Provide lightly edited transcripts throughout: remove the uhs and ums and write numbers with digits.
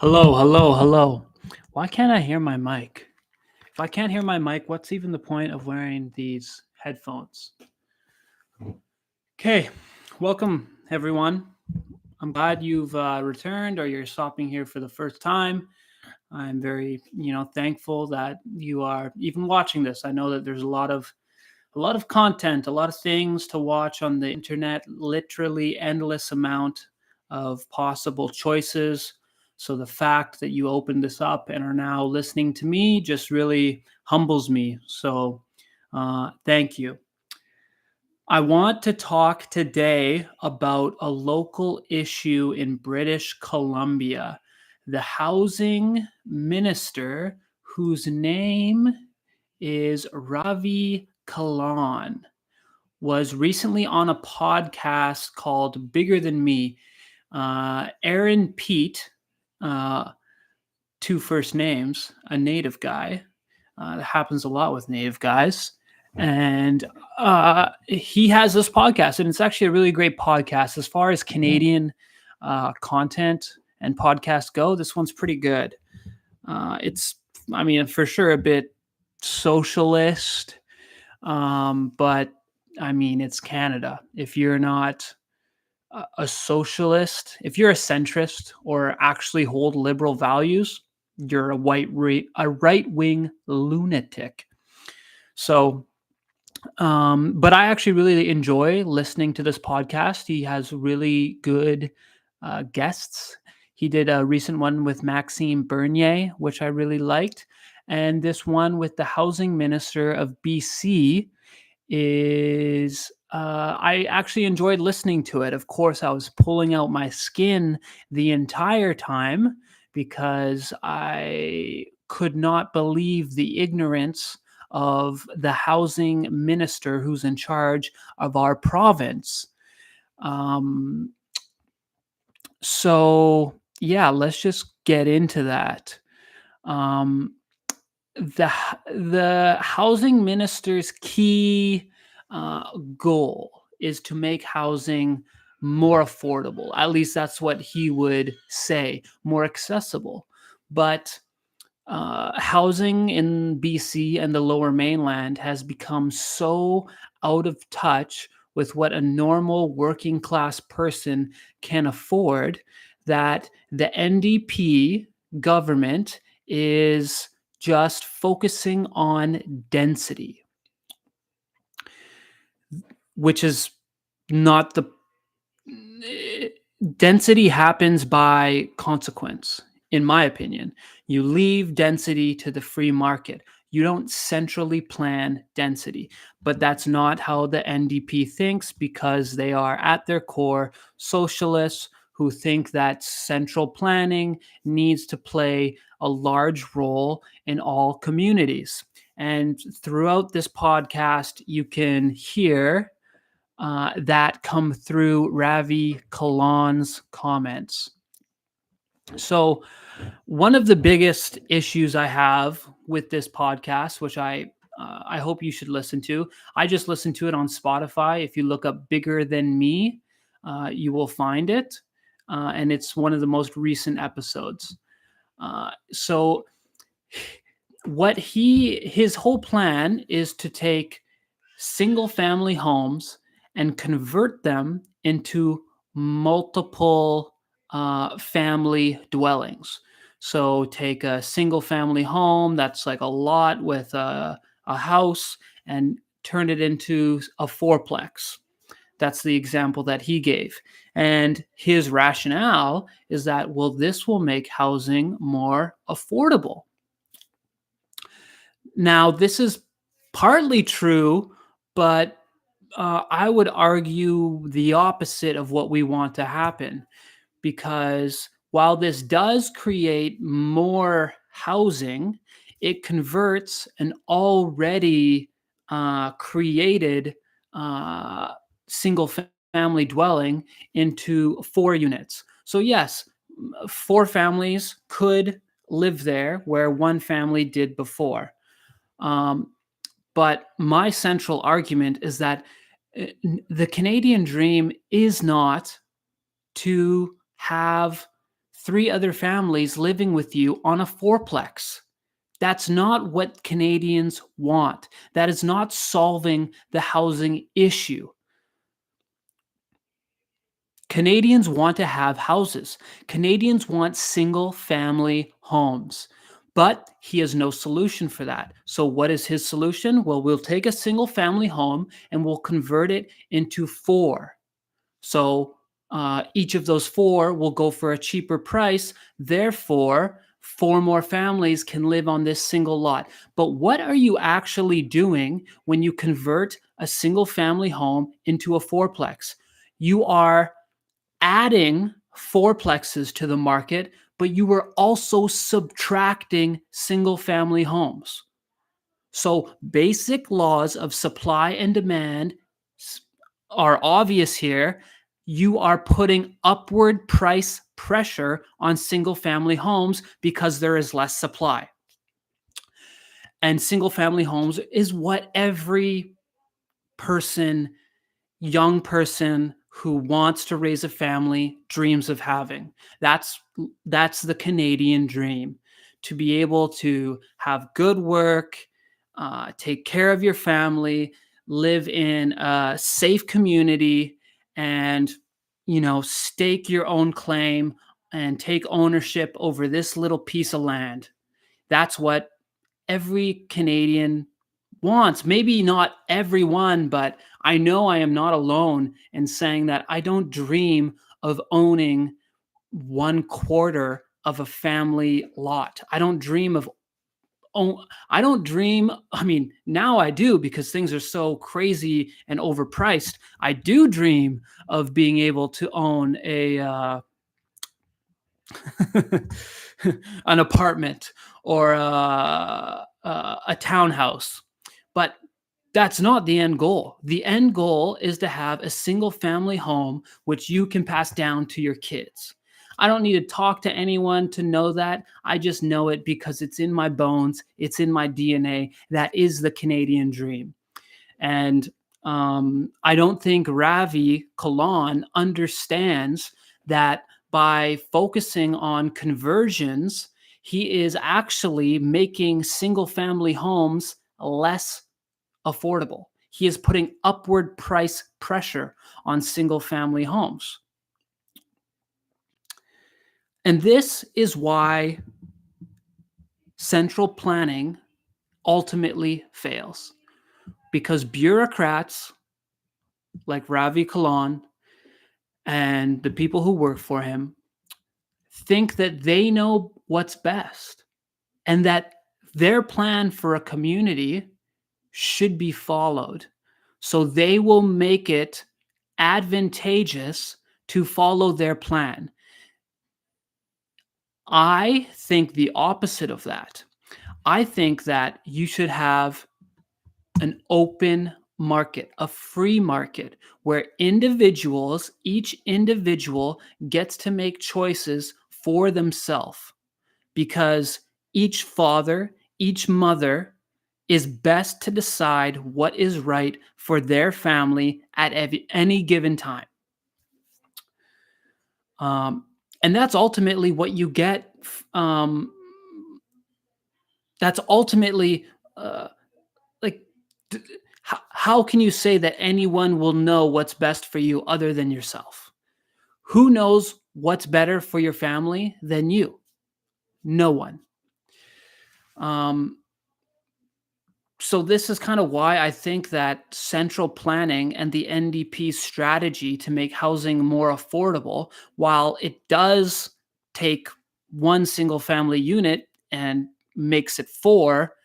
Hello, hello, hello. Why can't I hear my mic? If I can't hear my mic, what's even the point of wearing these headphones? Okay, welcome everyone. I'm glad you've returned or you're stopping here for the first time. I'm very, thankful that you are even watching this. I know that there's a lot of content, a lot of things to watch on the internet, literally endless amount of possible choices. So the fact that you opened this up and are now listening to me just really humbles me. So thank you. I want to talk today about a local issue in British Columbia. The housing minister, whose name is Ravi Kahlon, was recently on a podcast called Bigger Than Me. Aaron Pete, uh, two first names, a native guy. That happens a lot with native guys. And he has this podcast, and it's actually a really great podcast. As far as Canadian content and podcasts go, this one's pretty good. It's for sure a bit socialist, but it's Canada. If you're not a socialist, if you're a centrist or actually hold liberal values, you're a right wing lunatic. So, but I actually really enjoy listening to this podcast. He has really good guests. He did a recent one with Maxime Bernier, which I really liked. And this one with the housing minister of BC is I actually enjoyed listening to it. Of course, I was pulling out my skin the entire time because I could not believe the ignorance of the housing minister who's in charge of our province. Um, so, yeah, let's just get into that. Um, the housing minister's key goal is to make housing more affordable. At least that's what he would say, more accessible. But housing in BC and the lower mainland has become so out of touch with what a normal working class person can afford that the NDP government is just focusing on density, which is not the density happens by consequence, in my opinion. You leave density to the free market. You don't centrally plan density, but that's not how the NDP thinks, because they are at their core socialists who think that central planning needs to play a large role in all communities. And throughout this podcast, you can hear that come through Ravi Kahlon's comments. So, one of the biggest issues I have with this podcast, which I hope you should listen to. I just listened to it on Spotify. If you look up "Bigger Than Me," you will find it, and it's one of the most recent episodes. So, his whole plan is to take single family homes and convert them into multiple family dwellings. So take a single family home that's like a lot with a house and turn it into a fourplex. That's the example that he gave. And his rationale is that, well, this will make housing more affordable. Now, this is partly true, but I would argue the opposite of what we want to happen, because while this does create more housing, it converts an already created single family dwelling into 4 units. So, yes, 4 families could live there where one family did before. Um, but my central argument is that the Canadian dream is not to have three other families living with you on a fourplex. That's not what Canadians want. That is not solving the housing issue. Canadians want to have houses. Canadians want single family homes. But he has no solution for that. So, what is his solution? Well, we'll take a single family home and we'll convert it into four. So, each of those four will go for a cheaper price. Therefore, four more families can live on this single lot. But what are you actually doing when you convert a single family home into a fourplex? You are adding fourplexes to the market, but you were also subtracting single family homes. So basic laws of supply and demand are obvious here. You are putting upward price pressure on single family homes because there is less supply. And single family homes is what every person, young person who wants to raise a family dreams of having. That's the Canadian dream, to be able to have good work, take care of your family, live in a safe community, and stake your own claim and take ownership over this little piece of land. That's what every Canadian wants. Maybe not everyone, but I know I am not alone in saying that I don't dream of owning 1/4 of a family lot. I don't dream. I mean, now I do because things are so crazy and overpriced. I do dream of being able to own an apartment or a townhouse. But that's not the end goal. The end goal is to have a single family home which you can pass down to your kids. I don't need to talk to anyone to know that. I just know it because it's in my bones. It's in my DNA. That is the Canadian dream. And I don't think Ravi Kahlon understands that by focusing on conversions, he is actually making single family homes less affordable. He is putting upward price pressure on single family homes. And this is why central planning ultimately fails, because bureaucrats like Ravi Kahlon and the people who work for him think that they know what's best and that their plan for a community should be followed. So they will make it advantageous to follow their plan. I think the opposite of that. I think that you should have an open market, a free market, where each individual gets to make choices for themselves, because each father, each mother is best to decide what is right for their family at any given time. And that's ultimately what you get. That's ultimately like, how can you say that anyone will know what's best for you other than yourself? Who knows what's better for your family than you? No one. So this is kind of why I think that central planning and the NDP's strategy to make housing more affordable, while it does take one single family unit and makes it four,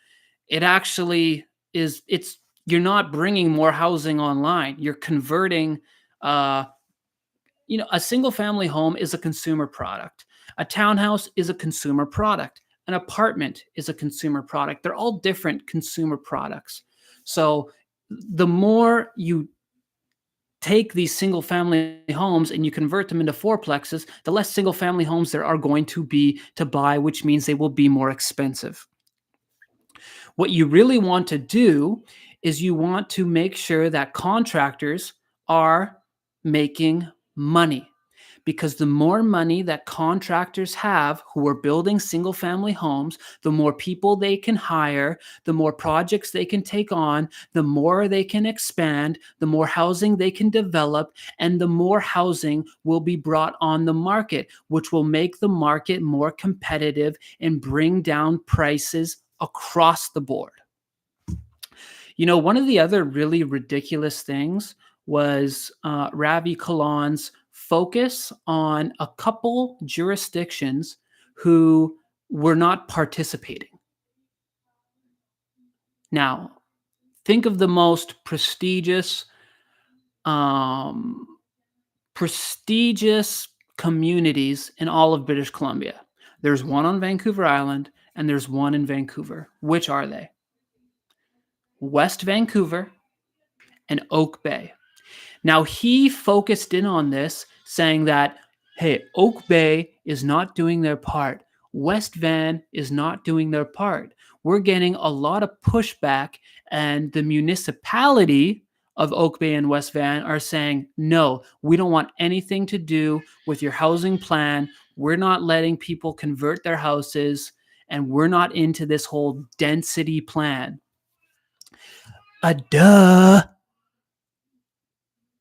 it actually you're not bringing more housing online. You're converting, a single family home is a consumer product. A townhouse is a consumer product. An apartment is a consumer product. They're all different consumer products. So the more you take these single family homes and you convert them into fourplexes, the less single family homes there are going to be to buy, which means they will be more expensive. What you really want to do is you want to make sure that contractors are making money, because the more money that contractors have who are building single family homes, the more people they can hire, the more projects they can take on, the more they can expand, the more housing they can develop, and the more housing will be brought on the market, which will make the market more competitive and bring down prices across the board. One of the other really ridiculous things was Ravi Kahlon's focus on a couple jurisdictions who were not participating. Now, think of the most um, prestigious communities in all of British Columbia. There's one on Vancouver Island and there's one in Vancouver. Which are they? West Vancouver and Oak Bay. Now, he focused in on this, saying that, hey, Oak Bay is not doing their part. West Van is not doing their part. We're getting a lot of pushback, and the municipality of Oak Bay and West Van are saying, no, we don't want anything to do with your housing plan. We're not letting people convert their houses, and we're not into this whole density plan. Duh.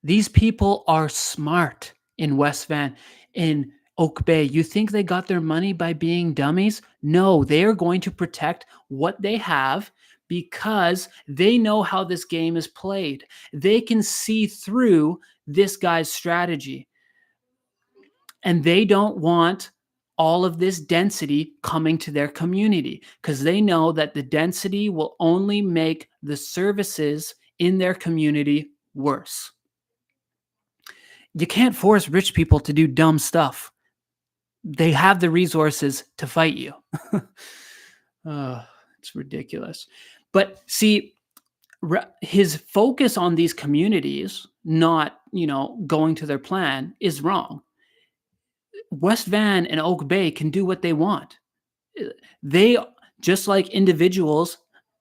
These people are smart in West Van. In Oak Bay, you think they got their money by being dummies? No, they are going to protect what they have because they know how this game is played. They can see through this guy's strategy, and they don't want all of this density coming to their community because they know that the density will only make the services in their community worse. You can't force rich people to do dumb stuff. They have the resources to fight you. It's ridiculous. But see, his focus on these communities not, going to their plan is wrong. West Van and Oak Bay can do what they want. They, just like individuals,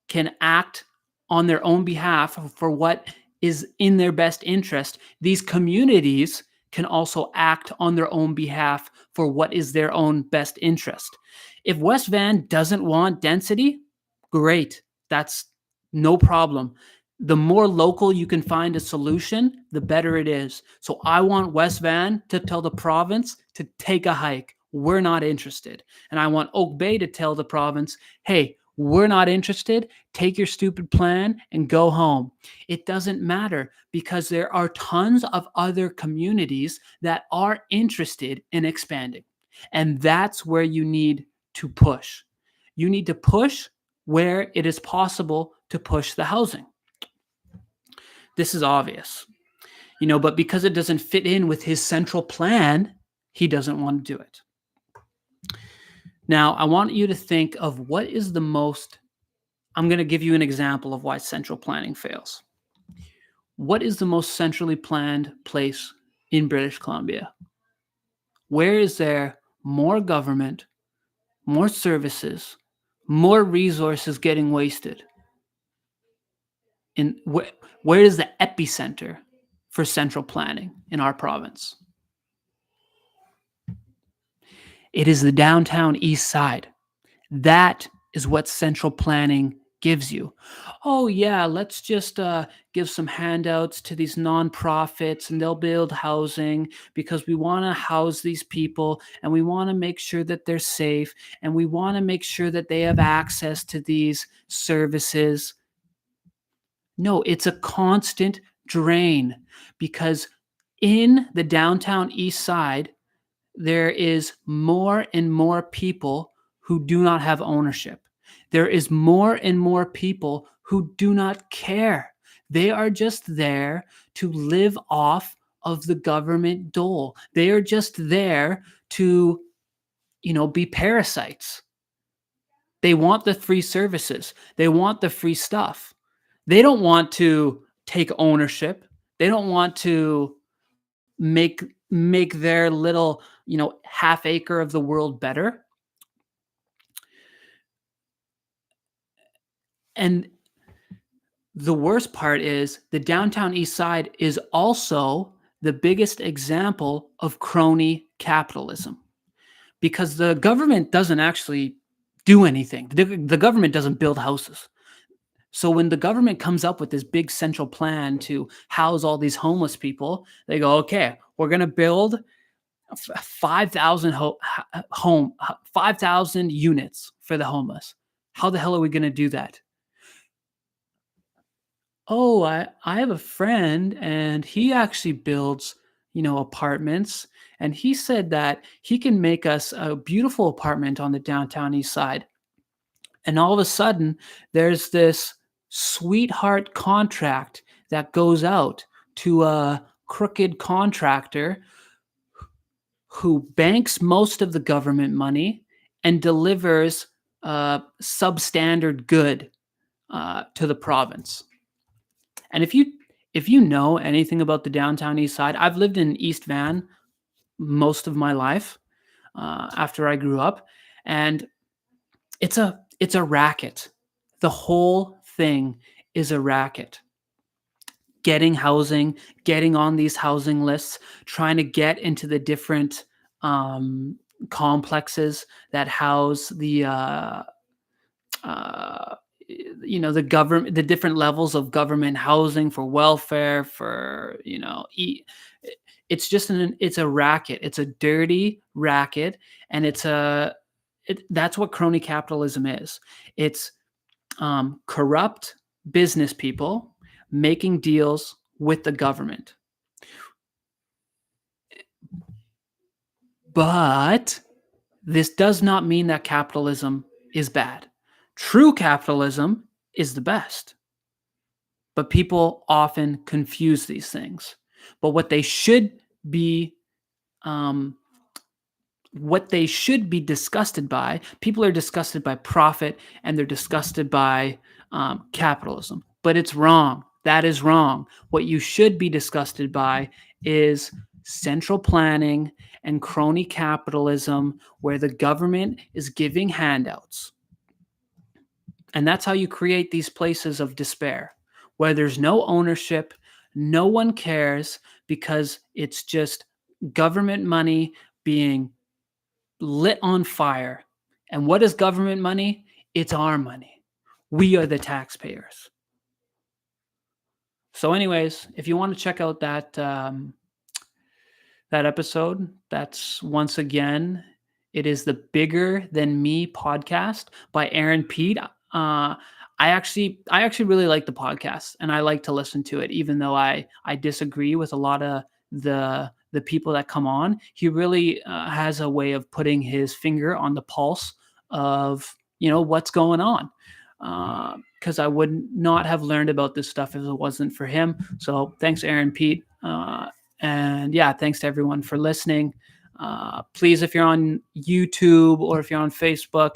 can act on their own behalf for what is in their best interest. These communities can also act on their own behalf for what is their own best interest. If West Van doesn't want density, great. That's no problem. The more local you can find a solution, the better it is. So I want West Van to tell the province to take a hike. We're not interested. And I want Oak Bay to tell the province, hey, we're not interested. Take your stupid plan and go home. It doesn't matter because there are tons of other communities that are interested in expanding. And that's where you need to push. You need to push where it is possible to push the housing. This is obvious, but because it doesn't fit in with his central plan, he doesn't want to do it. Now, I want you to think of what is the most, I'm going to give you an example of why central planning fails. What is the most centrally planned place in British Columbia? Where is there more government, more services, more resources getting wasted? Where is the epicenter for central planning in our province? It is the downtown east side. That is what central planning gives you. Oh yeah, let's just give some handouts to these nonprofits and they'll build housing because we want to house these people and we want to make sure that they're safe and we want to make sure that they have access to these services. No, it's a constant drain because in the downtown east side, there is more and more people who do not have ownership. There is more and more people who do not care. They are just there to live off of the government dole. They are just there to, be parasites. They want the free services. They want the free stuff. They don't want to take ownership. They don't want to make their little, half acre of the world better. And the worst part is the downtown east side is also the biggest example of crony capitalism, because the government doesn't actually do anything. The government doesn't build houses. So when the government comes up with this big central plan to house all these homeless people, they go, okay, we're going to build 5,000 5,000 units for the homeless. How the hell are we going to do that? Oh, I have a friend and he actually builds, apartments. And he said that he can make us a beautiful apartment on the downtown east side. And all of a sudden, there's this sweetheart contract that goes out to a crooked contractor who banks most of the government money and delivers substandard good to the province. And if you know anything about the downtown east side, I've lived in East Van most of my life after I grew up, and it's a racket. The whole thing is a racket. Getting housing, getting on these housing lists, trying to get into the different complexes that house the the government, the different levels of government housing for welfare, for it's a racket. It's a dirty racket, and that's what crony capitalism is. It's corrupt business people making deals with the government. But this does not mean that capitalism is bad. True capitalism is the best. But people often confuse these things. But what they should be disgusted by, people are disgusted by profit and they're disgusted by capitalism. But it's wrong. That is wrong. What you should be disgusted by is central planning and crony capitalism, where the government is giving handouts. And that's how you create these places of despair, where there's no ownership, no one cares, because it's just government money being lit on fire. And what is government money? It's our money. We are the taxpayers. So anyways, if you want to check out that episode, that's once again, it is the Bigger Than Me podcast by Aaron Pete. I actually really like the podcast, and I like to listen to it, even though I disagree with a lot of the people that come on. He really has a way of putting his finger on the pulse of what's going on. Because I would not have learned about this stuff if it wasn't for him. So thanks, Aaron Pete. And yeah, thanks to everyone for listening. Please, if you're on YouTube or if you're on Facebook,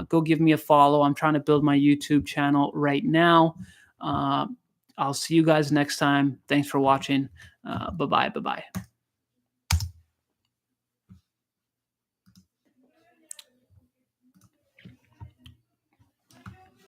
go give me a follow. I'm trying to build my YouTube channel right now. I'll see you guys next time. Thanks for watching. Bye-bye.